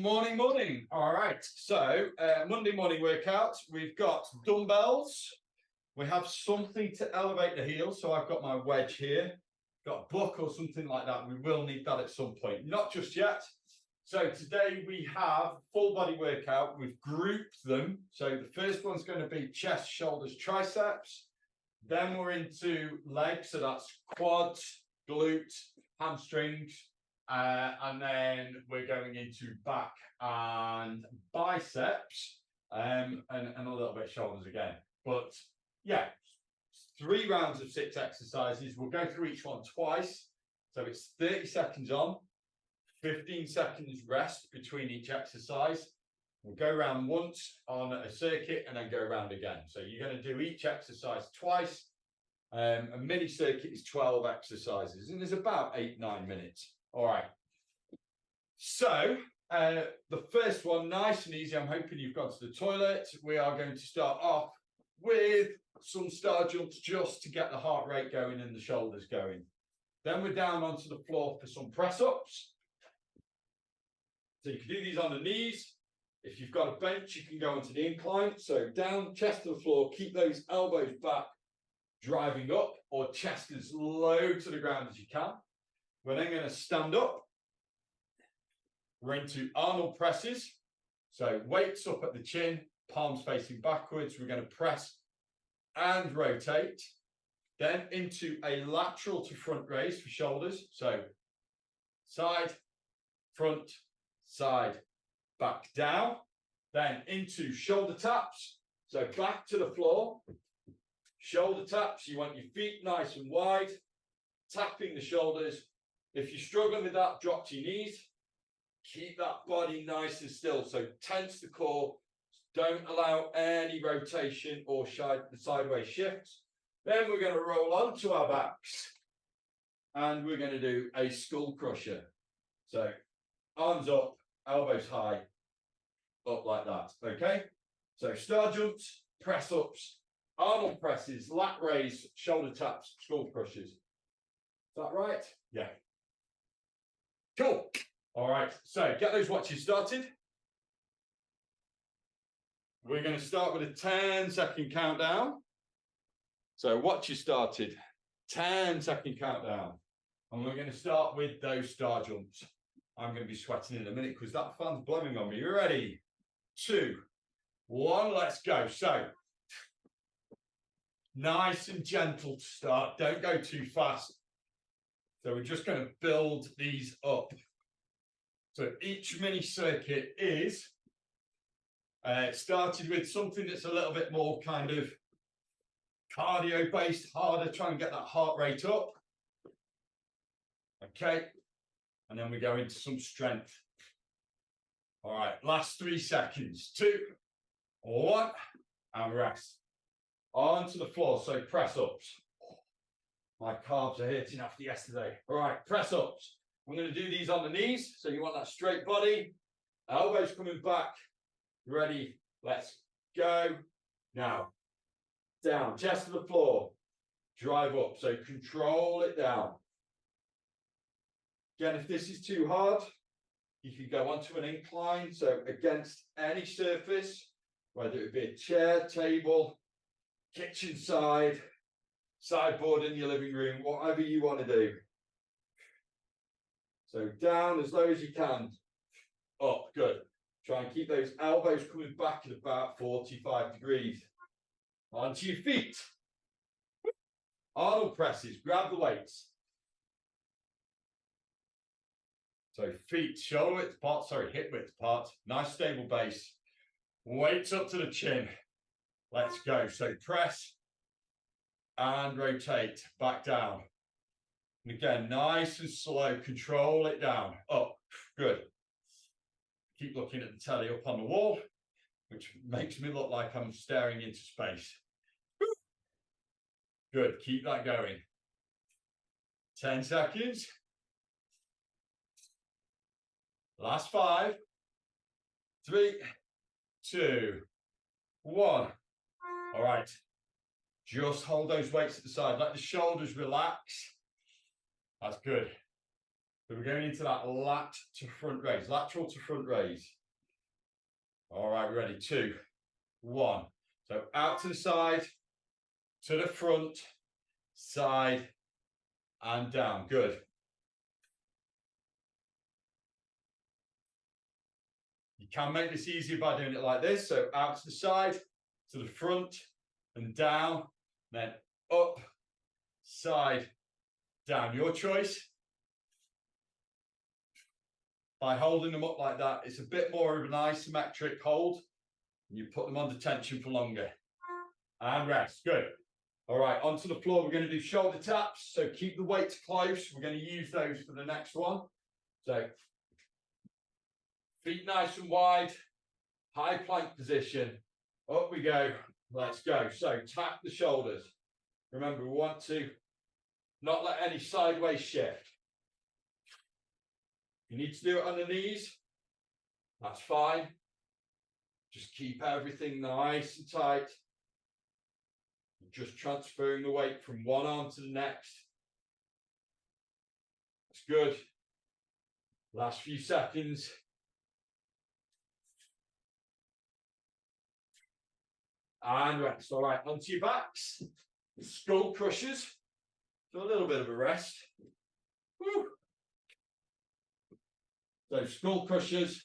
Morning, morning. All right. So, Monday morning workout. We've got dumbbells. We have something to elevate the heels. So, I've got my wedge here. Got a book or something like that. We will need that at some point. Not just yet. So, today we have full body workout. We've grouped them. So, the first one's going to be chest, shoulders, triceps. Then we're into legs. So, that's quads, glute, hamstrings. And then we're going into back and biceps and a little bit shoulders again. But yeah, 3 rounds of 6 exercises. We'll go through each one twice. So it's 30 seconds on, 15 seconds rest between each exercise. We'll go around once on a circuit and then go around again. So you're going to do each exercise twice. A mini circuit is 12 exercises and there's about 8-9 minutes. All right. So the first one, nice and easy. I'm hoping you've gone to the toilet. We are going to start off with some star jumps just to get the heart rate going and the shoulders going. Then we're down onto the floor for some press ups. So you can do these on the knees. If you've got a bench, you can go onto the incline. So down, chest to the floor, keep those elbows back, driving up, or chest as low to the ground as you can. We're then going to stand up. We're into Arnold presses. So weights up at the chin, palms facing backwards. We're going to press and rotate. Then into a lateral to front raise for shoulders. So side, front, side, back down. Then into shoulder taps. So back to the floor. Shoulder taps. You want your feet nice and wide. Tapping the shoulders. If you're struggling with that, drop to your knees. Keep that body nice and still. So tense the core. Don't allow any rotation or sideways shifts. Then we're going to roll onto our backs. And we're going to do a skull crusher. So arms up, elbows high, up like that. Okay? So star jumps, press ups, Arnold presses, lat raise, shoulder taps, skull crushers. Is that right? Yeah. Cool. All right. So get those watches started. We're going to start with a 10-second countdown. So watches started. 10-second countdown. And we're going to start with those star jumps. I'm going to be sweating in a minute because that fan's blowing on me. You ready? 2, 1, let's go. So nice and gentle to start. Don't go too fast. So we're just going to build these up. So each mini circuit is started with something that's a little bit more kind of cardio based, harder, try and get that heart rate up. Okay. And then we go into some strength. All right. Last 3 seconds. 2, 1, and rest. Onto the floor. So press ups. My calves are hurting after yesterday. All right, press ups. I'm going to do these on the knees. So you want that straight body. Elbows coming back. Ready. Let's go. Now, down. Chest to the floor. Drive up. So control it down. Again, if this is too hard, you can go onto an incline. So against any surface, whether it be a chair, table, kitchen side, sideboard in your living room, whatever you want to do. So down as low as you can. Up, good. Try and keep those elbows coming back at about 45 degrees. Onto your feet. Arnold presses, grab the weights. So feet, shoulder width apart, hip width apart. Nice stable base. Weights up to the chin. Let's go. So press and rotate back down. And again, nice and slow. Control it down. Up. Good. Keep looking at the telly up on the wall, which makes me look like I'm staring into space. Good. Keep that going. 10 seconds. Last 5, 3, 2, 1. All right. Just hold those weights at the side. Let the shoulders relax. That's good. So we're going into that lat to front raise, lateral to front raise. All right, we're ready. 2, 1. So out to the side, to the front, side, and down. Good. You can make this easier by doing it like this. So out to the side, to the front, and down, then up, side, down. Your choice. By holding them up like that, it's a bit more of an isometric hold. You put them under tension for longer. And rest. Good. All right, onto the floor. We're going to do shoulder taps. So keep the weights close. We're going to use those for the next one. So feet nice and wide. High plank position. Up we go. Let's go. So tap the shoulders. Remember, we want to not let any sideways shift. You need to do it on the knees. That's fine. Just keep everything nice and tight. Just transferring the weight from one arm to the next. That's good. Last few seconds. And rest. All right, onto your backs. Skull crushers. So a little bit of a rest. Woo. So skull crushers.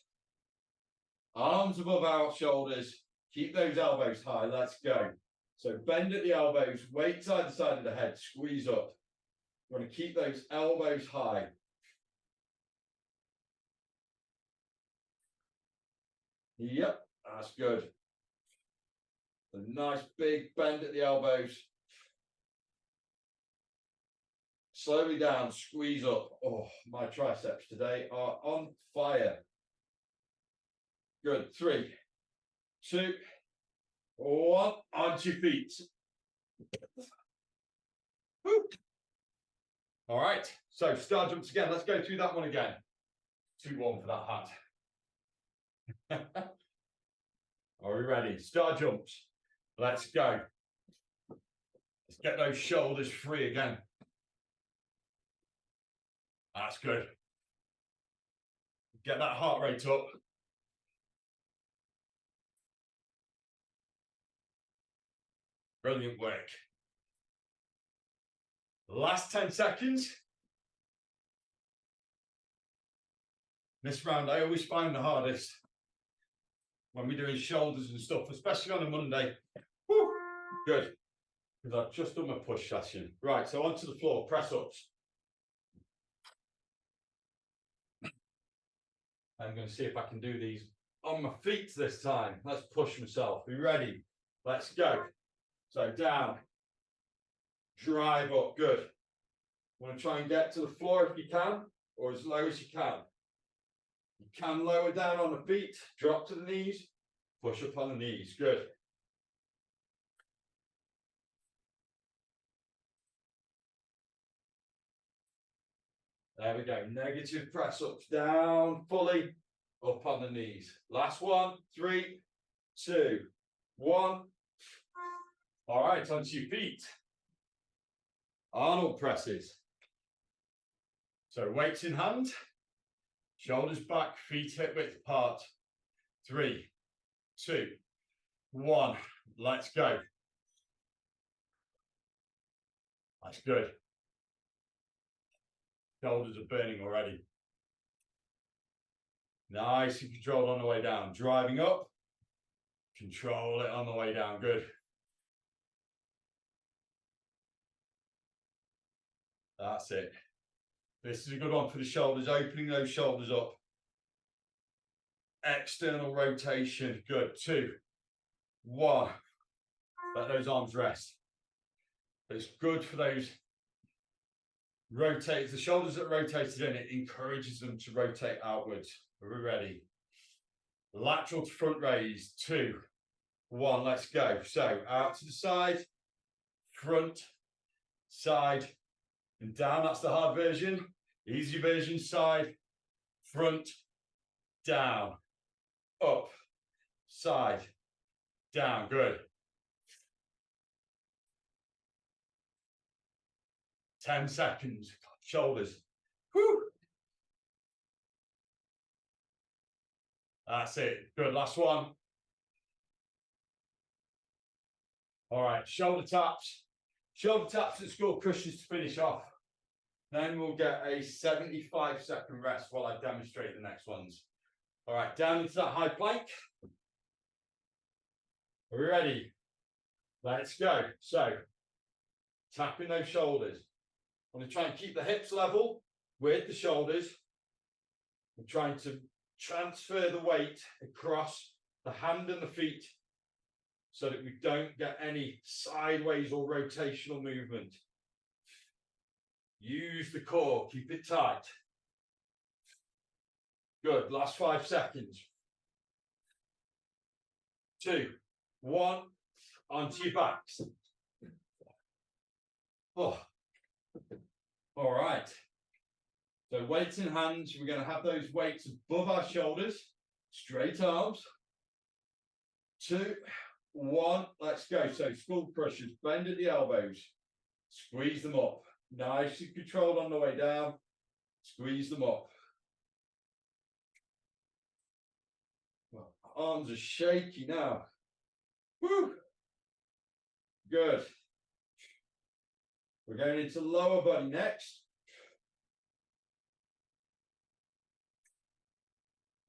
Arms above our shoulders. Keep those elbows high. Let's go. So bend at the elbows, weight side to side of the head, squeeze up. You want to keep those elbows high. Yep, that's good. A nice big bend at the elbows. Slowly down, squeeze up. Oh, my triceps today are on fire. Good. 3, 2, 1. Onto your feet. Woo. All right. So star jumps again. Let's go through that one again. 2-1 for that hat. Are we ready? Star jumps. Let's go. Let's get those shoulders free again. That's good. Get that heart rate up. Brilliant work. Last 10 seconds. This round, I always find the hardest when we're doing shoulders and stuff, especially on a Monday. Woo. Good. Because I've just done my push session. Right, so onto the floor, press ups. I'm going to see if I can do these on my feet this time. Let's push myself. Be ready. Let's go. So down. Drive up. Good. Want to try and get to the floor if you can, or as low as you can. You can lower down on the feet, drop to the knees, push up on the knees. Good. There we go. Negative press ups, down fully, up on the knees. Last one. 3, 2, 1. All right, onto your feet. Arnold presses. So weights in hand, shoulders back, feet hip width apart. 3, 2, 1. Let's go. That's good. Shoulders are burning already. Nice and controlled on the way down. Driving up. Control it on the way down. Good. That's it. This is a good one for the shoulders, opening those shoulders up. External rotation. Good. 2, 1. Let those arms rest. It's good for those rotates. The shoulders that rotated in, it encourages them to rotate outwards. Are we ready? Lateral to front raise. 2, 1. Let's go. So out to the side, front, side, and down. That's the hard version. Easy version, side, front, down, up, side, down. Good. 10 seconds. Shoulders. Whew. That's it. Good. Last one. All right. Shoulder taps. Shoulder taps and skull crushes to finish off. Then we'll get a 75-second rest while I demonstrate the next ones. All right. Down into that high plank. Are we ready? Let's go. So, tapping those shoulders. I'm going to try and keep the hips level with the shoulders. I'm trying to transfer the weight across the hand and the feet so that we don't get any sideways or rotational movement. Use the core, keep it tight. Good, last 5 seconds. 2, 1, onto your backs. Oh. All right. So weights in hands, we're going to have those weights above our shoulders, straight arms. 2, 1, let's go. So skull crushes, bend at the elbows, squeeze them up. Nice and controlled on the way down, squeeze them up. Well, arms are shaky now. Woo! Good. We're going into lower body next.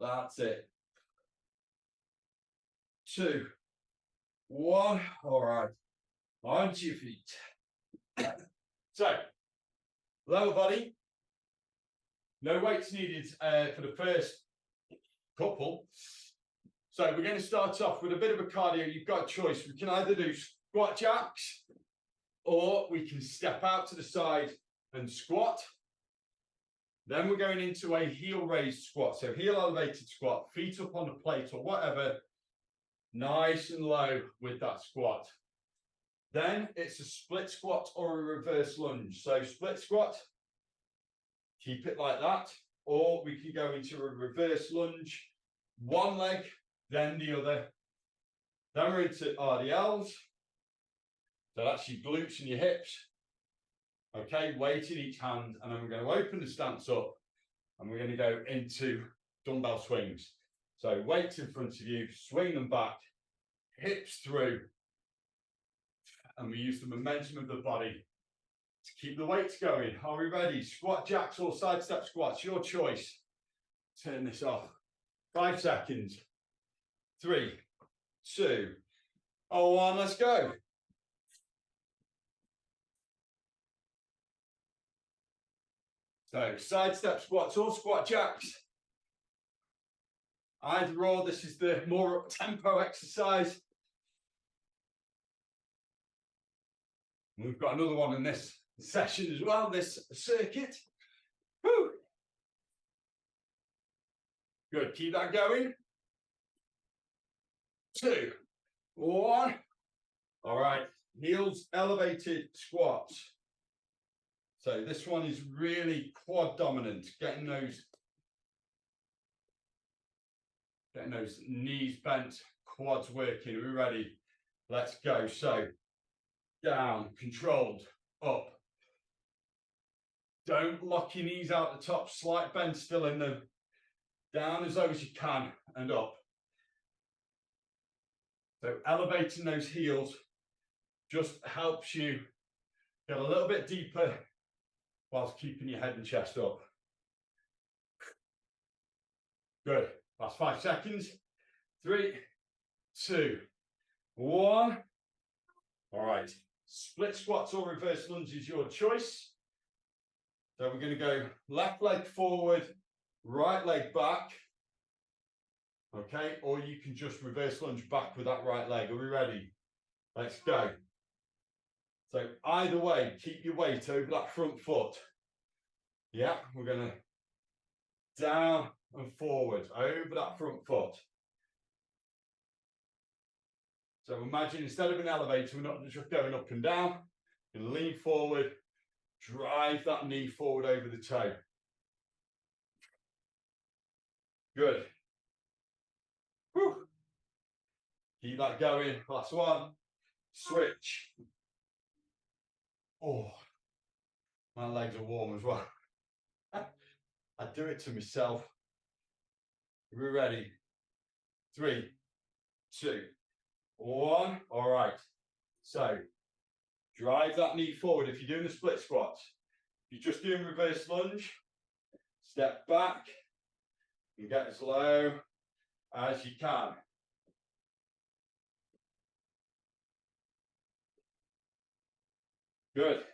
That's it. 2, 1. All right. Onto your feet. So, lower body. No weights needed for the first couple. So we're going to start off with a bit of a cardio. You've got a choice. We can either do squat jacks, or we can step out to the side and squat. Then we're going into a heel raised squat. So heel elevated squat, feet up on the plate or whatever, nice and low with that squat. Then it's a split squat or a reverse lunge. So split squat, keep it like that. Or we can go into a reverse lunge, one leg, then the other. Then we're into RDLs. So that's your glutes and your hips. Okay, weight in each hand. And then we're going to open the stance up and we're going to go into dumbbell swings. So weights in front of you, swing them back, hips through. And we use the momentum of the body to keep the weights going. Are we ready? Squat jacks or side step squats, your choice. Turn this off. 5 seconds. 3, 2, 1, let's go. So side step squats or squat jacks. Either or, this is the more up tempo exercise. We've got another one in this session as well, this circuit. Woo. Good, keep that going. 2, 1. All right, heels elevated squats. So this one is really quad dominant, getting those knees bent, quads working. Are we ready? Let's go. So down, controlled, up. Don't lock your knees out the top, slight bend still in them. Down as low as you can and up. So elevating those heels just helps you get a little bit deeper whilst keeping your head and chest up. Good. Last 5 seconds. 3, 2, 1. All right. Split squats or reverse lunge is your choice. So we're going to go left leg forward, right leg back. Okay. Or you can just reverse lunge back with that right leg. Are we ready? Let's go. So either way, keep your weight over that front foot. Yeah, we're going to down and forward over that front foot. So imagine instead of an elevator, we're not just going up and down. You lean forward, drive that knee forward over the toe. Good. Whew. Keep that going. Last one. Switch. Oh, my legs are warm as well. I do it to myself. Are we ready? 3, 2, 1. All right. So drive that knee forward. If you're doing the split squats, if you're just doing reverse lunge, step back and get as low as you can. Good.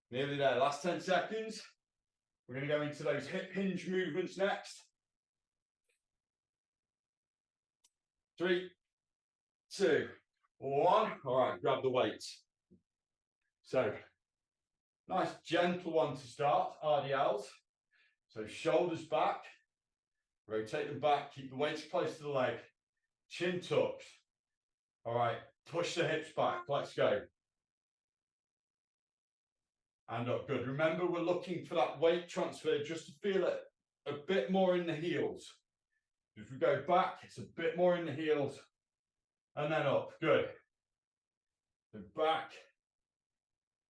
Nearly there. Last 10 seconds. We're going to go into those hip hinge movements next. 3, 2, 1. All right, grab the weights. So, nice gentle one to start, RDLs. So shoulders back, rotate them back, keep the weights close to the leg, chin tucks. All right, push the hips back, let's go. And up, good. Remember, we're looking for that weight transfer just to feel it a bit more in the heels. If we go back, it's a bit more in the heels, and then up, good. So back,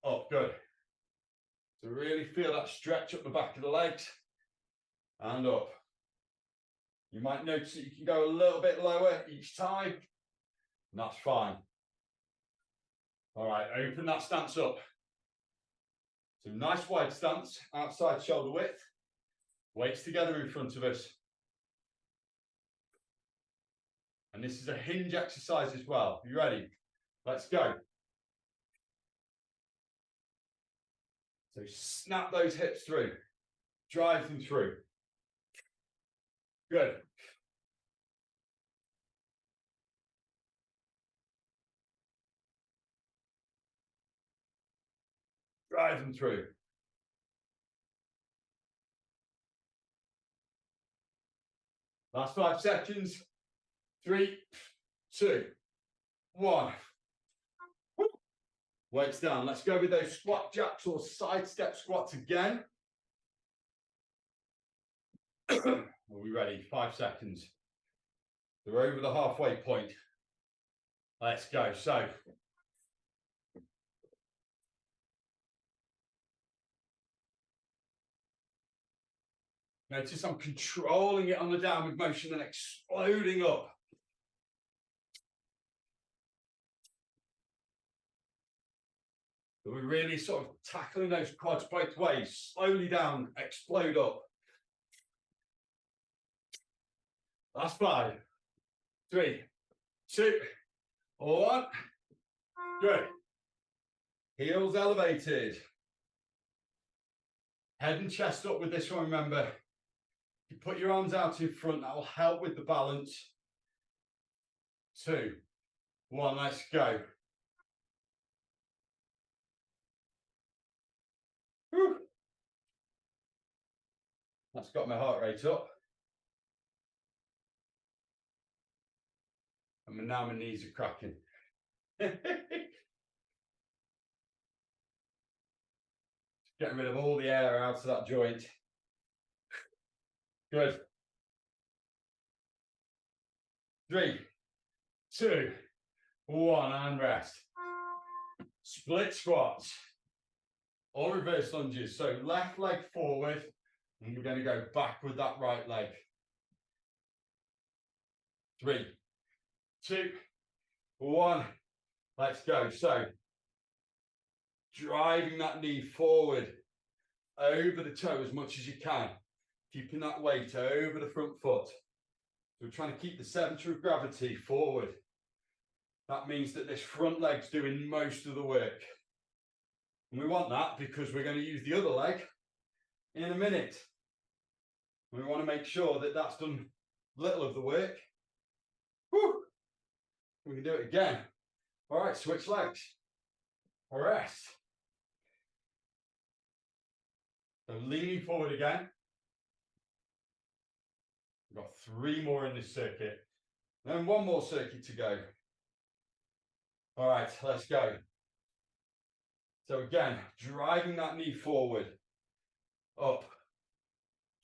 up, good. So really feel that stretch up the back of the legs, and up. You might notice that you can go a little bit lower each time, and that's fine. All right, open that stance up. So nice wide stance, outside shoulder width, weights together in front of us. And this is a hinge exercise as well. You ready? Let's go. So snap those hips through, drive them through. Good. Drive them through. Last 5 seconds. 3, 2, 1. Weights down. Let's go with those squat jacks or side step squats again. Are we ready? 5 seconds. They're over the halfway point. Let's go. So notice I'm controlling it on the downward motion and exploding up. So we're really sort of tackling those quads both ways. Slowly down, explode up. Last 5, 3, 2, 1. Good. Heels elevated. Head and chest up with this one, remember. You put your arms out in front, that will help with the balance. 2, 1, let's go. Whew. That's got my heart rate up. And now my knees are cracking. Getting rid of all the air out of that joint. Good. 3, 2, 1, and rest. Split squats or reverse lunges. So left leg forward, and we're going to go back with that right leg. 3, 2, 1. Let's go. So driving that knee forward over the toe as much as you can, keeping that weight over the front foot. So we're trying to keep the center of gravity forward. That means that this front leg's doing most of the work. And we want that because we're going to use the other leg in a minute. We want to make sure that that's done little of the work. Whew. We can do it again. All right, switch legs. Rest. So leaning forward again. We've got 3 more in this circuit. Then 1 more circuit to go. All right, let's go. So again, driving that knee forward, up,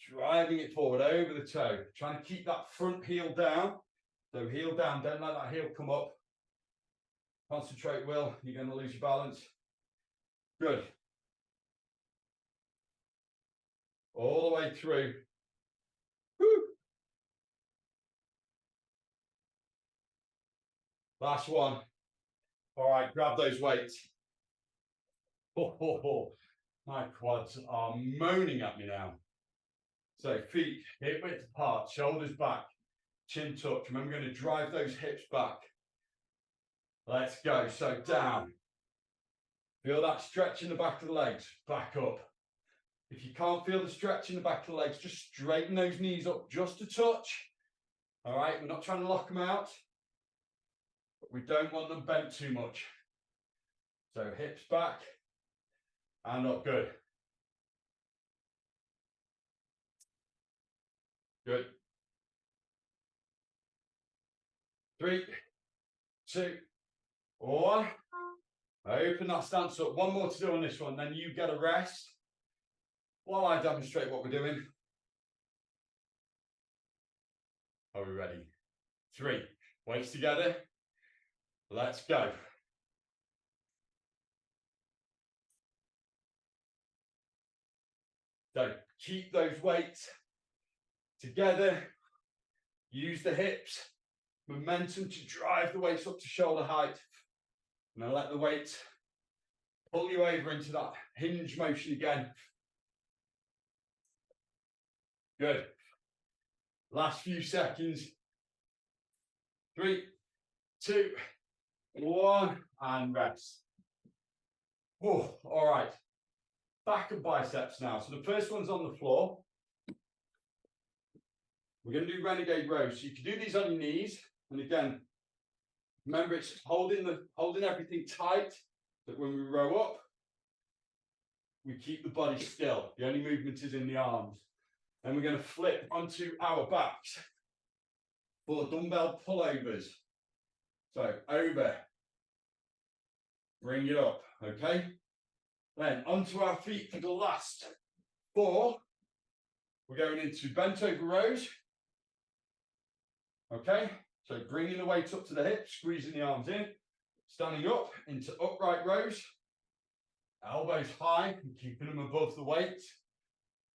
driving it forward over the toe, trying to keep that front heel down. So heel down, don't let that heel come up. Concentrate, Will, you're going to lose your balance. Good. All the way through. Woo. Last one. All right, grab those weights. Oh, my quads are moaning at me now. So feet hip width apart, shoulders back, chin tucked. Remember, we're going to drive those hips back. Let's go. So down. Feel that stretch in the back of the legs. Back up. If you can't feel the stretch in the back of the legs, just straighten those knees up just a touch. All right, we're not trying to lock them out, but we don't want them bent too much. So hips back and up. Good. Good. 3, 2, 1. Open that stance up. One more to do on this one, then you get a rest while I demonstrate what we're doing. Are we ready? 3. Weights together. Let's go. So keep those weights together. Use the hips, momentum to drive the weights up to shoulder height. Now let the weight pull you over into that hinge motion again. Good. Last few seconds. 3, 2, 1, and rest. Oh, all right. Back and biceps now. So the first one's on the floor. We're going to do renegade rows. So you can do these on your knees. And again, remember it's holding everything tight, that when we row up, we keep the body still. The only movement is in the arms. And we're going to flip onto our backs for dumbbell pullovers. So over, bring it up, okay? Then onto our feet for the last 4. We're going into bent over rows. Okay, so bringing the weight up to the hips, squeezing the arms in, standing up into upright rows, elbows high and keeping them above the weight.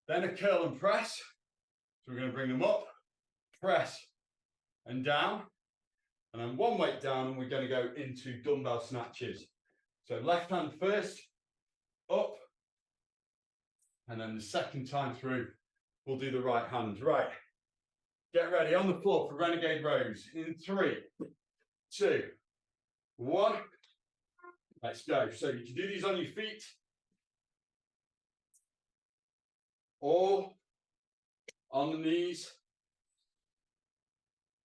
Then a curl and press. So we're going to bring them up, press and down, and then one weight down, and we're going to go into dumbbell snatches. So left hand first, up, and then the second time through, we'll do the right hand. Right. Get ready on the floor for renegade rows in 3, 2, 1. Let's go. So you can do these on your feet or on the knees.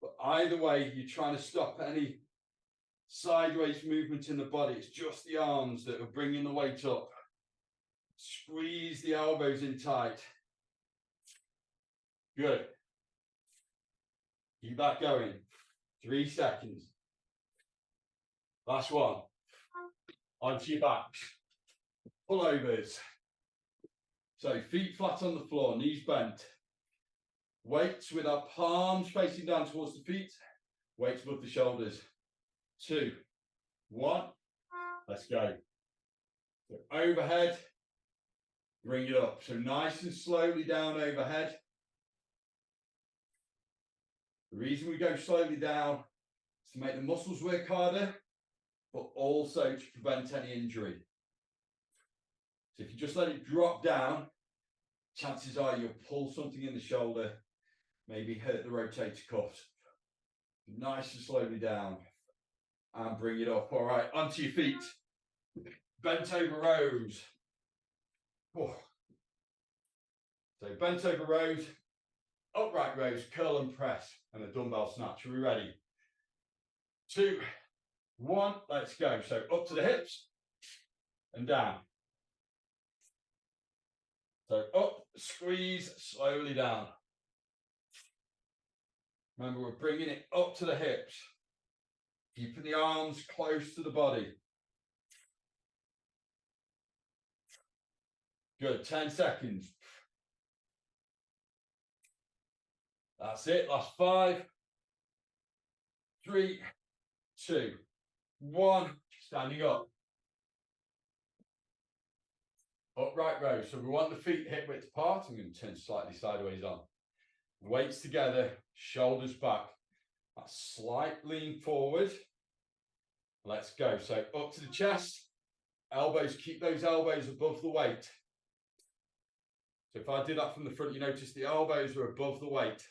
But either way, you're trying to stop any sideways movement in the body. It's just the arms that are bringing the weight up. Squeeze the elbows in tight. Good. Keep that going. 3 seconds. Last one. Onto your backs. Pullovers. So feet flat on the floor, knees bent. Weights with our palms facing down towards the feet. Weights above the shoulders. 2, 1. Let's go. So overhead. Bring it up. So nice and slowly down overhead. The reason we go slowly down is to make the muscles work harder, but also to prevent any injury. So if you just let it drop down, chances are you'll pull something in the shoulder, maybe hurt the rotator cuffs. Nice and slowly down and bring it up. All right, onto your feet. Bent over rows. Oh. So bent over rows, upright rows, curl and press, and a dumbbell snatch. Are we ready? 2, 1, let's go. So up to the hips and down. So up, squeeze, slowly down. Remember, we're bringing it up to the hips, keeping the arms close to the body. Good, 10 seconds. That's it, last 5, 3, 2, 1, standing up. Upright row, so we want the feet hip width apart. I'm going to turn slightly sideways on. Weights together, shoulders back. That slight lean forward. Let's go. So up to the chest, elbows, keep those elbows above the weight. So if I do that from the front, you notice the elbows are above the weight.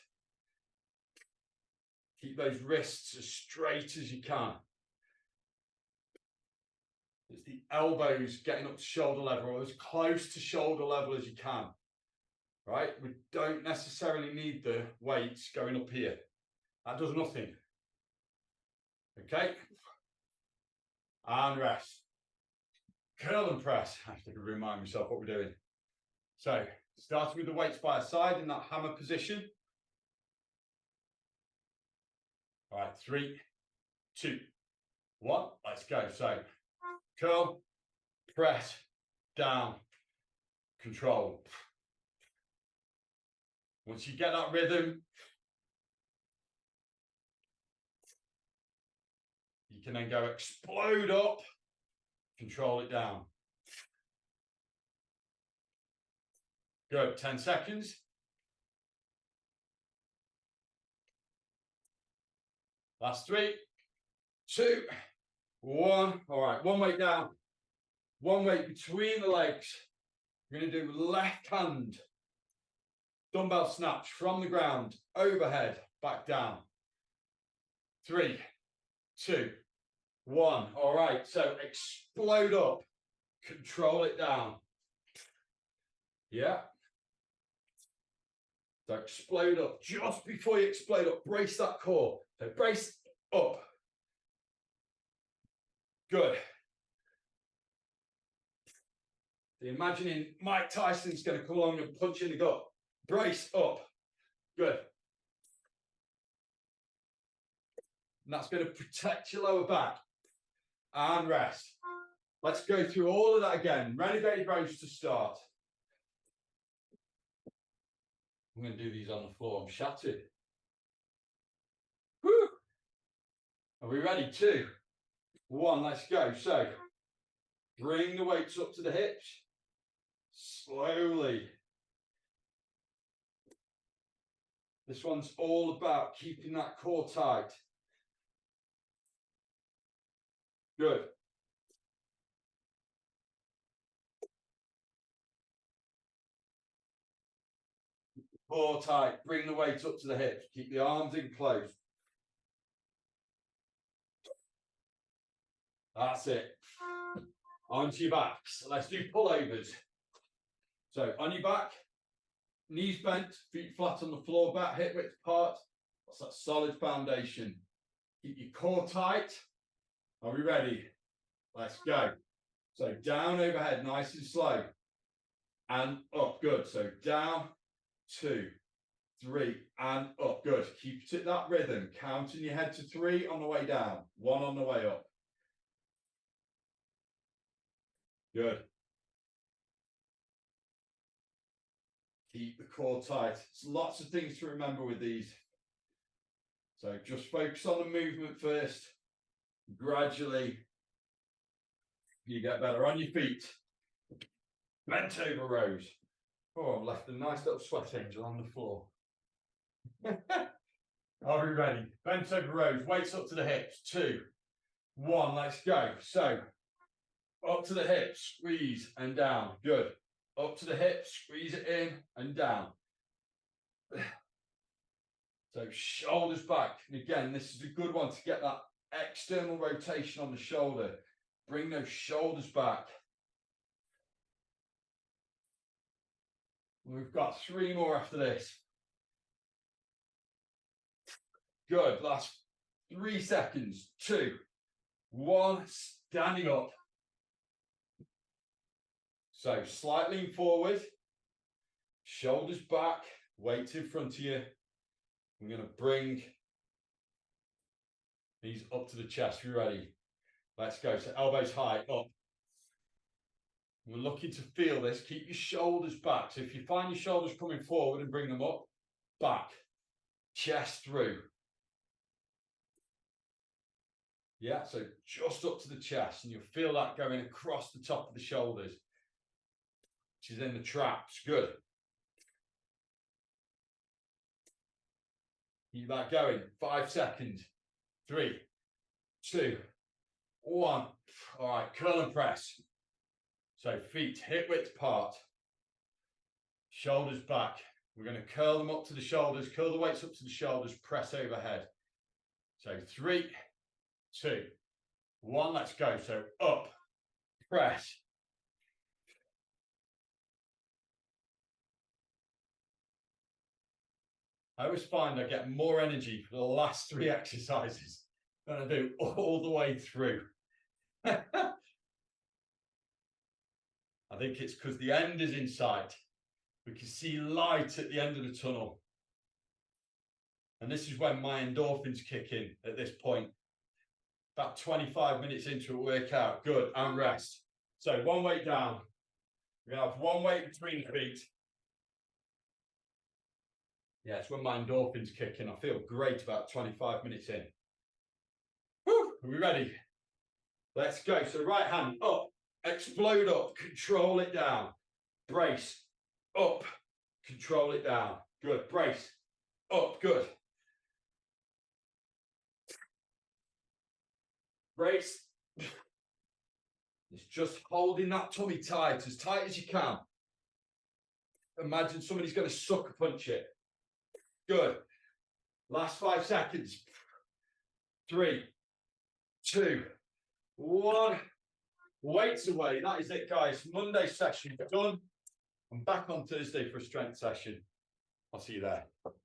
Keep those wrists as straight as you can. It's the elbows getting up to shoulder level, or as close to shoulder level as you can. Right? We don't necessarily need the weights going up here. That does nothing. Okay? And rest. Curl and press. I have to remind myself what we're doing. So, starting with the weights by our side in that hammer position. All right, 3, 2, 1. Let's go. So, curl, press, down, control. Once you get that rhythm, you can then go explode up, control it down. Good, 10 seconds. Last 3, 2, 1. All right, one weight down, one weight between the legs. We're going to do left hand dumbbell snatch from the ground, overhead, back down. 3, 2, 1. All right, so explode up, control it down. Yeah. So explode up. Just before you explode up, brace that core. So brace up. Good. So imagining Mike Tyson's going to come along and punch you in the gut. Brace up. Good. And that's going to protect your lower back. And rest. Let's go through all of that again. Renegade rows to start. I'm going to do these on the floor. I'm shattered. Woo! Are we ready? 2, 1, let's go. So, bring the weights up to the hips. Slowly. This one's all about keeping that core tight. Good. Core tight. Bring the weight up to the hips. Keep the arms in close. That's it. Onto your backs. Let's do pullovers. So on your back, knees bent, feet flat on the floor, back hip width apart. That's that solid foundation. Keep your core tight. Are we ready? Let's go. So down overhead, nice and slow. And up, good. So down, 2, 3, and up, good. Keep it at that rhythm. Counting your head to 3 on the way down, 1 on the way up. Good. Keep the core tight. There's lots of things to remember with these. So just focus on the movement first. Gradually, you get better. On your feet. Bent over rows. Oh, I've left a nice little sweat angel on the floor. Are we ready? Bent over rows. Weights up to the hips. 2, 1. Let's go. So up to the hips, squeeze and down. Good. Up to the hips, squeeze it in and down. So shoulders back. And again, this is a good one to get that external rotation on the shoulder. Bring those shoulders back. We've got 3 more after this. Good. Last 3 seconds. 2, 1. Standing up. So slight lean forward. Shoulders back. Weight in front of you. I'm going to bring these up to the chest. You ready? Let's go. So elbows high, up. We're looking to feel this. Keep your shoulders back. So if you find your shoulders coming forward and bring them up, back, chest through. Yeah, so just up to the chest, and you'll feel that going across the top of the shoulders, which is in the traps. Good. Keep that going. 5 seconds. 3, 2, one. All right, curl and press. So feet hip width apart, shoulders back. We're going to curl them up to the shoulders, curl the weights up to the shoulders, press overhead. So 3, 2, 1, let's go. So up, press. I always find I get more energy for the last 3 exercises than I do all the way through. I think it's because the end is in sight. We can see light at the end of the tunnel. And this is when my endorphins kick in at this point. About 25 minutes into a workout, good, and rest. So 1 weight down. We're going to have 1 weight between the feet. Yeah, it's when my endorphins kick in. I feel great about 25 minutes in. Whew, are we ready? Let's go. So right hand up, explode up, control it down. Brace, up, control it down. Good, brace, up, good. Brace. It's just holding that tummy tight as you can. Imagine somebody's going to sucker punch it. Good. Last 5 seconds. 3, 2, 1. Weights away. That is it, guys. Monday session done. I'm back on Thursday for a strength session. I'll see you there.